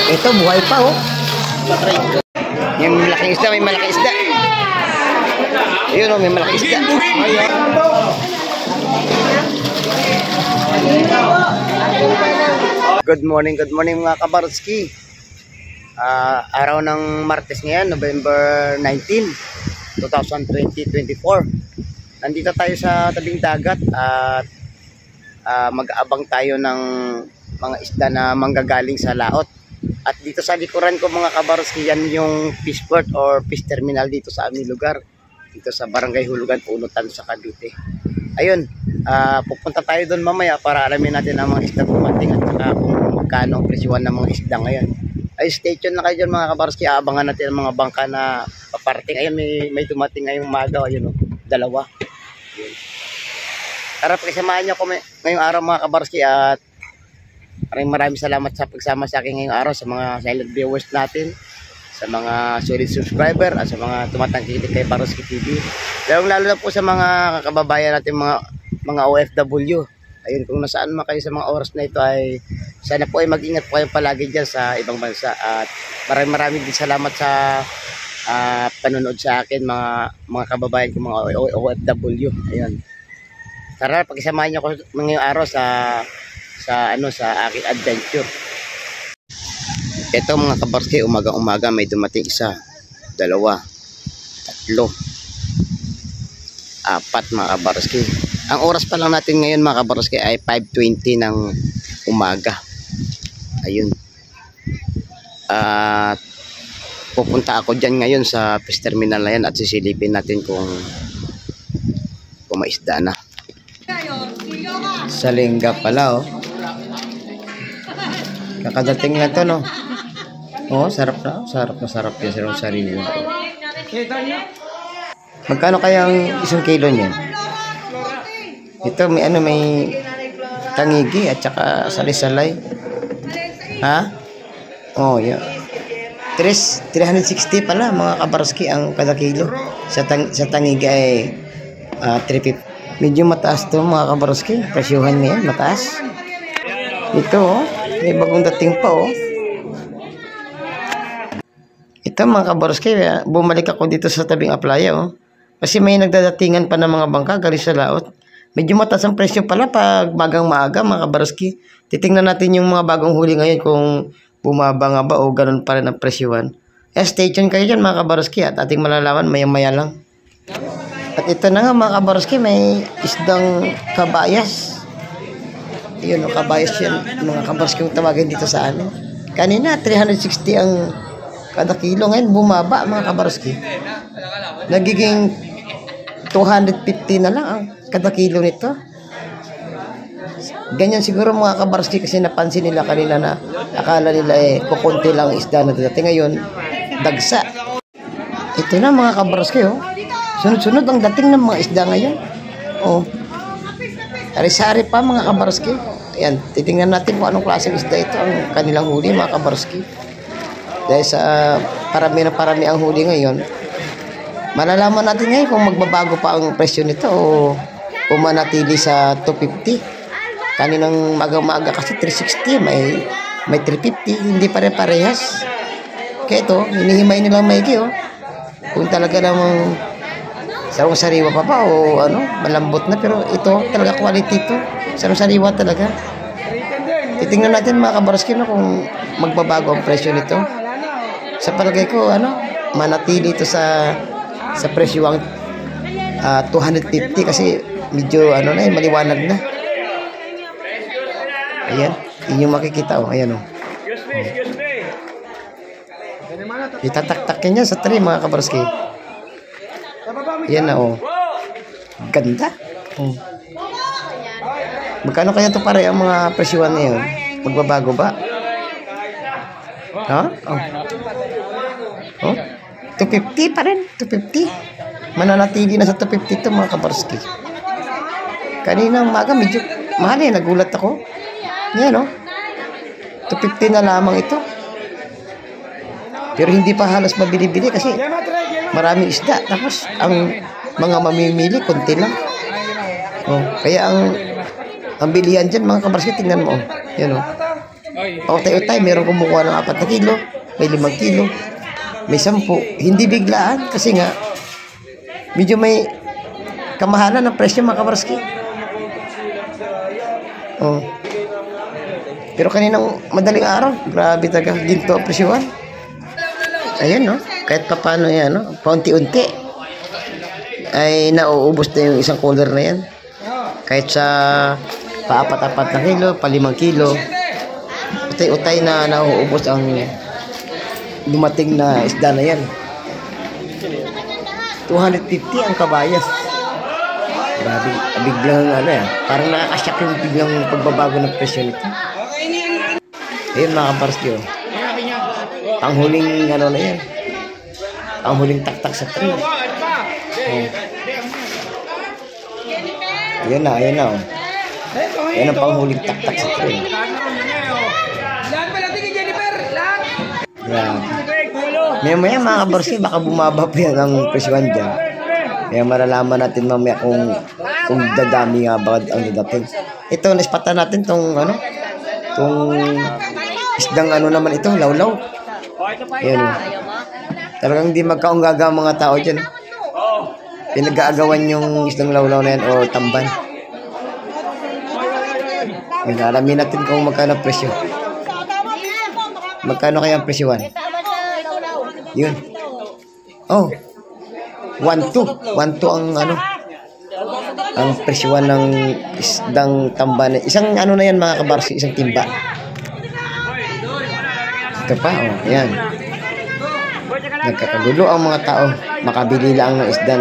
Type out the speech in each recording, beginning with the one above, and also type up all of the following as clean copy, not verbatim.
Ito, buhay pa, oh. Yung malaking isda, may malaking isda. Ayun, oh, may malaking isda. Ayun. Good morning mga kabarski. Araw ng Martes ngayon, November 19, 2024. Nandito tayo sa tabing dagat at mag-aabang tayo ng mga isda na manggagaling sa laot. At dito sa likuran ko mga kabarski, yan yung fish port or fish terminal dito sa aming lugar. Dito sa Barangay Hulugan, Punutan sa Cavite. Ayun, pupunta tayo doon mamaya para alamin natin ang mga isda dumating at saka kung magkano ang presyuhan ng mga isda ngayon. Ay, stay tuned na kayo dyan mga kabarski. Aabangan natin ang mga bangka na paparting. Ayun, may dumating ngayong umaga. Ayun, dalawa. Ayun. Tara, pakisamahan niyo ako ngayong araw mga kabarski at maraming salamat sa pagsama sa akin ngayong araw, sa mga silent viewers natin, sa mga solid subscriber at sa mga tumatangkilik kay Baroski TV. Lalo na po sa mga kababayan natin, mga OFW. Ayun, kung nasaan man kayo sa mga oras na ito ay sana po ay mag-ingat po kayo palagi dyan sa ibang bansa. At maraming din salamat sa panonood sa akin mga kababayan ko, mga OFW. Ayun. Tara, pakisamahan niyo ako ngayong araw sa aking adventure. Ito mga kabarski, umaga may dumating isa, dalawa, tatlo, apat mga kabarski. Ang oras pa lang natin ngayon mga kabarski ay 5:20 ng umaga. Ayun. At pupunta ako dyan ngayon sa fish terminal na yan at sisilipin natin kung maisda na. Sa lingga pala, oh. Kakadating na to, no? Oh, sarap na yan sa sarili mo. Magkano kayang 1 kilo niyan? Ito may tangigi at saka salisalay. Ha? Oh, yeah. 360 pala mga kabarski ang kada kilo. Sa tangigi ay 350. Medyo mataas to mga kabarski. Presyuhan niya, mataas. Ito, oh. May bagong dating pa, oh. Ito mga kabarski, bumalik ako dito sa tabing aplaya, oh. Kasi may nagdadatingan pa ng mga bangka galing sa laot. Medyo mataas ang presyo pala pag magang maaga mga kabarski. Titingnan natin yung mga bagong huli ngayon kung bumaba nga ba o ganun pa rin ang presyuhan. Stay tuned kayo dyan mga kabarski at ating malalaman maya-maya lang. At ito na nga mga kabarski, may isdang kabayas. Yun, kabayas yan mga kabarski kung tawagin dito sa amin. Kanina 360 ang kada kilo, ngayon bumaba mga kabarski. Nagiging 250 na lang ang kada kilo nito. Ganyan siguro mga kabarski kasi napansin nila kanina na akala nila kukunti lang isda na dati. Ngayon, dagsa. Ito na mga kabarski, oh. Sunod-sunod ang dating ng mga isda ngayon. Oh. Sari-sari pa mga kabarski. Ayan, titingnan natin kung anong klaseng isda ito ang kanilang huli mga kabarski. Dahil sa parami ang huli ngayon, malalaman natin ngayon kung magbabago pa ang presyo nito o manatili sa 250. Kaninang maga-maga kasi 360, may 350, hindi pare-parehas. Kaya ito, hinihimay nilang maigi, oh. Kung talaga namang sarong-sariwa pa ba o malambot na, pero ito talaga quality ito. Sarong-sariwa talaga. Titingnan natin mga kabarski kung magbabago ang presyo nito. Sa palagay ko manatili ito sa presyo ang 250 kasi medyo maliwanag na. Ayan, yun yung makikita, oh. Ayan, oh. Itataktakin niya sa tray mga kabarski. Ayan na, oh. Ganda. Oh. Magkano kaya ito pare ang mga presyuhan ngayon? Magbabago ba? Ha? Oh. Oh? 250 pa rin. 250. Mananatili na sa 250 ito mga kabarski. Kaninang maga medyo mahal eh. Nagulat ako. Yan, oh. 250 na lamang ito. Pero hindi pa halos mabili-bili kasi maraming isda. Tapos ang mga mamimili konti lang. Oh, kaya ang bilihan dyan mga kabarski, tingnan mo. Oh. Yan, oh. Utay-utay, meron kumukuha ng 4 na kilo, may 5 kilo, may 10. Hindi biglaan kasi nga, medyo may kamahalan ng presyo mga kabarski. Oh. Pero kaninang madaling araw, grabe talaga, ginto ang presyohan. Ayan, no? Kahit pa paano yan, no? Paunti-unti ay nauubos na yung isang cooler na yan. Kahit sa pa-4 na kilo, pa 5 kilo, utay-utay na nauubos ang dumating na isda na yan. 250 ang kabayas. Grabe, biglang ano yan. Parang nakakasyak yung biglang pagbabago ng presyo nito. Ayun mga kabarski, oh. Panghuling ano na yan. Panghuling taktak sa tree. Oh. Ayan na, oh. Yan ang panghuling taktak sa tree. Maya mga kabarski, baka bumaba pa yan ang presyohan dyan. Kaya malalaman natin mamaya kung dadami nga ba ang dadating. Ito, naispatan natin tong ano, tong isdang ano naman ito, lawlaw. Ayan, oh. Talagang hindi magkaunggaga ang mga tao dyan. Pinag-aagawan yung isdang lawlaw na yan o tamban. Ayan, alamin natin kung magkano presyo. Magkano kaya ang presyohan? Yun. Oh. 1-2 ang ano, ang presyohan ng isdang tamban. Isang ano na yan mga kabarsi, isang timba. Ito pa, oh, ayan. Nagkakagulo ang mga tao. Makabili lang ng isda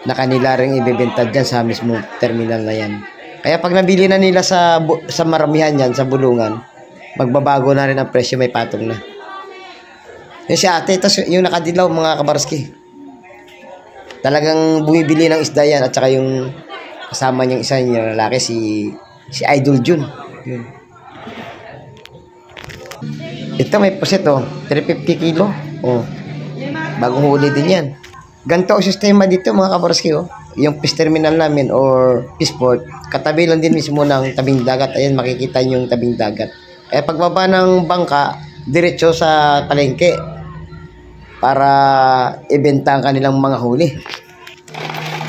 na kanila rin ibebenta dyan sa mismo terminal na yan. Kaya pag nabili na nila sa maramihan yan, sa bulungan, magbabago na rin ang presyo, may patong na. Yung si ate, ito yung nakadilaw mga kabarski. Talagang bumibili ng isda yan at saka yung kasama niyang isa yung lalaki, si Idol Jun. Yun. Ito may puset, oh, 350 kilo. Oh. Bagong huli din yan. Ganito ang sistema dito mga kabarski, oh. Yung fish terminal namin or fish port, katabi lang din mismo ng tabing dagat. Ayan, makikita niyo yung tabing dagat. Kaya pagbaba ng bangka, diretso sa palengke para ibenta ang kanilang mga huli.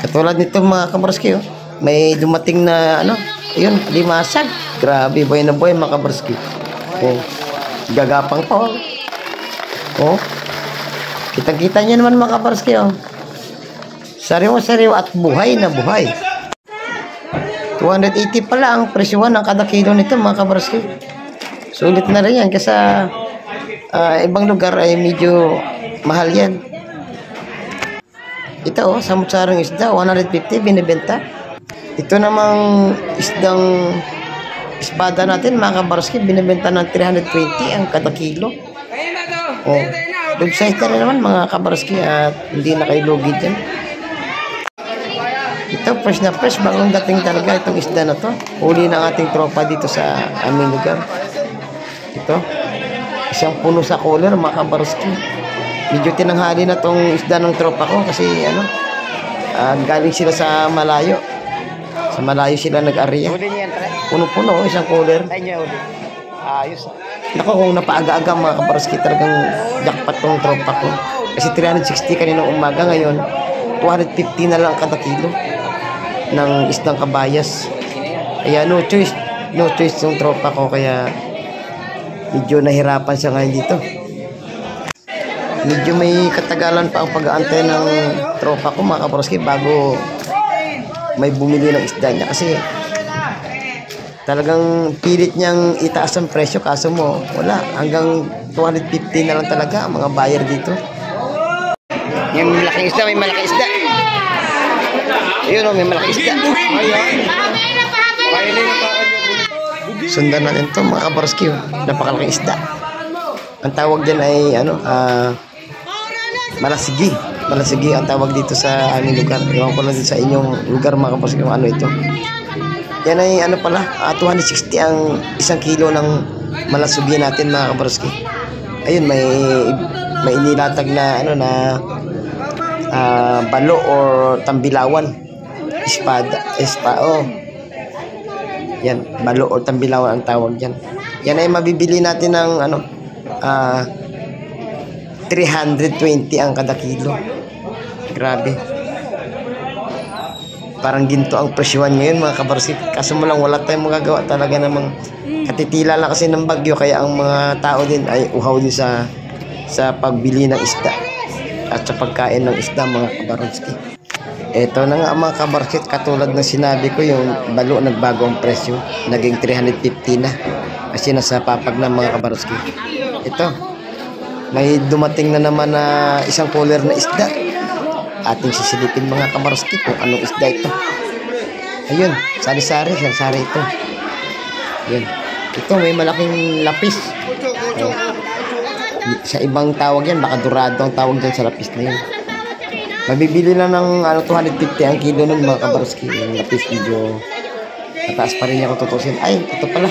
Katulad nito mga kabarski, oh. May dumating na ano, ayun, limasag. Grabe, boy na boy mga kabarski. Oh. Gagapang pa, oh. Oh. Kita-kita niyo naman mga kabarski, oh. Sariwa-sariwa at buhay na buhay. 280 pala ang presyohan ng kada kilo nito mga kabarski. Sulit na rin yan kasi ibang lugar ay medyo mahal yan. Ito, oh, samut-sarang isda, 150 binibenta. Ito namang isdang espada natin mga kabarski, binibenta ng 320 ang kada kilo. Oh, good size na rin naman mga kabarski at hindi na kayo lugi dyan. Ito, fresh na fresh, bagong dating talaga itong isda na to. Huli ng ating tropa dito sa aming lugar. Ito, isang puno sa cooler mga kabarski. Medyo tinanghali na tong isda ng tropa ko kasi ano, galing sila sa malayo. Sa malayo sila nag-area. Puno-puno, isang cooler. Ayos. Nako, kung napaaga-aga mga kabarski, talagang jackpot tong tropa ko. Kasi 360 kaninang umaga, ngayon 250 na lang kada kilo ng isdang kabayas. Kaya no choice yung tropa ko, kaya medyo nahirapan siya ngayon dito. Medyo may katagalan pa ang pag-aantay ng tropa ko mga kabarski bago may bumili ng isda niya kasi talagang pilit niyang itaas ang presyo, kaso mo wala, hanggang 250 na lang talaga ang mga buyer dito. Yung malaking isda, may malaking isda. Ayun, oh, may malaking isda. Sundan natin to mga kabarski, oh. Napakalaking isda. Ang tawag din ay ano, malasigi. Malasigi ang tawag dito sa aming lugar. Ewan ko lang din sa inyong lugar mga kabarski kung ano ito. Yan ay ano pala, 260 ang isang kilo ng malasugi natin mga kabarski. Ayun, may inilatag na ano na balo or tambilawan. Oh. Yan, balo or tambilawan ang tawag diyan. Yan ay mabibili natin ng ano, 320 ang kada kilo. Grabe. Parang ginto ang presyuhan ngayon mga kabarski. Kaso mo lang wala tayong magagawa talaga namang katitila lang kasi ng bagyo kaya ang mga tao din ay uhaw din sa pagbili ng isda at sa pagkain ng isda mga kabarski. Ito na nga mga kabarski, katulad ng sinabi ko yung balo nagbago ang presyo, naging 350 na kasi nasa papag na mga kabarski. Ito, may dumating na naman na isang cooler na isda. Ating sisilipin mga kabarski kung anong isda ito. Ayun, sari-sari ito. Ayun. Ito may malaking lapis. Sa ibang tawag yan, baka dorado ang tawag dyan sa lapis na yun. Mabibili na ng 250 ang kilo nun mga kabarski. Yung lapis medyo mataas pa rin niya kung tutusin. Ay, ito pala.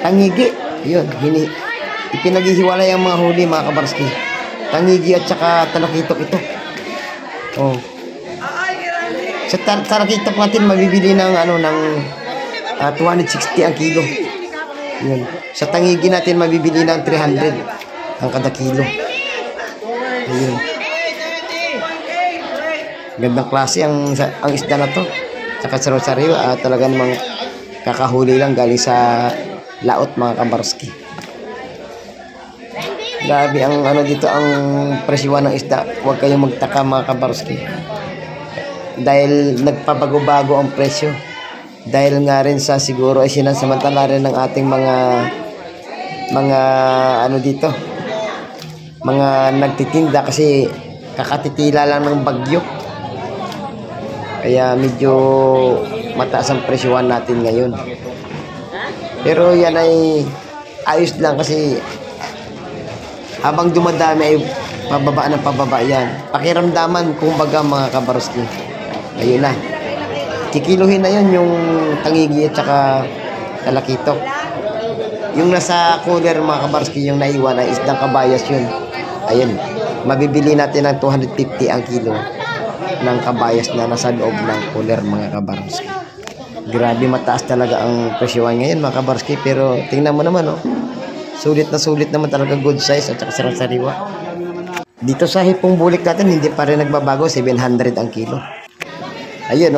Tangigi. Ayun, ipinaghihiwalay ang mga huli mga kabarski. Tangigi at saka talakitok ito. Oh. Sa talakitok natin mabibili ng ng 260 ang kilo. Yun. Sa tangigi natin mabibili ng 300 ang kada kilo. Ayun. Gandang klase ang isda na to. Saka sariwa talaga namang kakahuli lang galing sa laot mga kabarski. Grabe ang dito ang presyuhan ng isda. Huwag kayong magtaka mga kabarski. Dahil nagpabago-bago ang presyo. Dahil nga rin sa siguro ay sinasamantala rin ng ating mga dito. Mga nagtitinda kasi kakatitila lang ng bagyo. Kaya medyo mataas ang presyuhan natin ngayon. Pero yan ay ayos lang kasi habang dumadami ay pababa ng pababa yan. Pakiramdaman kumbaga mga kabarski. Ayun na. Kikiluhin na yun yung tangigi at saka talakitok. Yung nasa cooler mga kabarski, yung naiwan ay isdang kabayas yun. Ayun. Mabibili natin ng 250 ang kilo ng kabayas na nasa loob ng cooler mga kabarski. Grabe mataas talaga ang presyuhan ngayon mga kabarski. Pero tingnan mo naman sulit na sulit naman talaga, good size at saka sariwa. Dito sa hipong bulik natin hindi pa rin nagbabago, 700 ang kilo. Ayun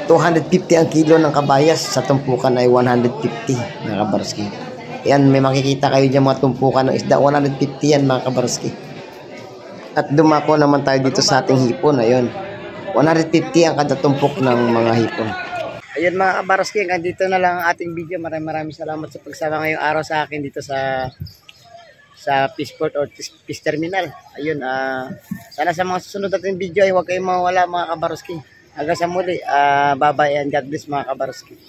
250 ang kilo ng kabayas, sa tumpukan ay 150 mga kabarski. Yan, may makikita kayo dyan mga tumpukan ng isda, 150 yan mga kabarski. At dumako naman tayo dito sa ating hipon. Ayun, 150 ang kada tumpok ng mga hipon. Ayun mga kabarski, dito na lang ang ating video. Maraming salamat sa pagsama ngayong araw sa akin dito sa Fishport or Fish Terminal. Ayun, sana sa mga susunod natin video ay huwag kayong mawala mga kabarski. Hanggang sa muli, bye bye and God bless mga kabarski.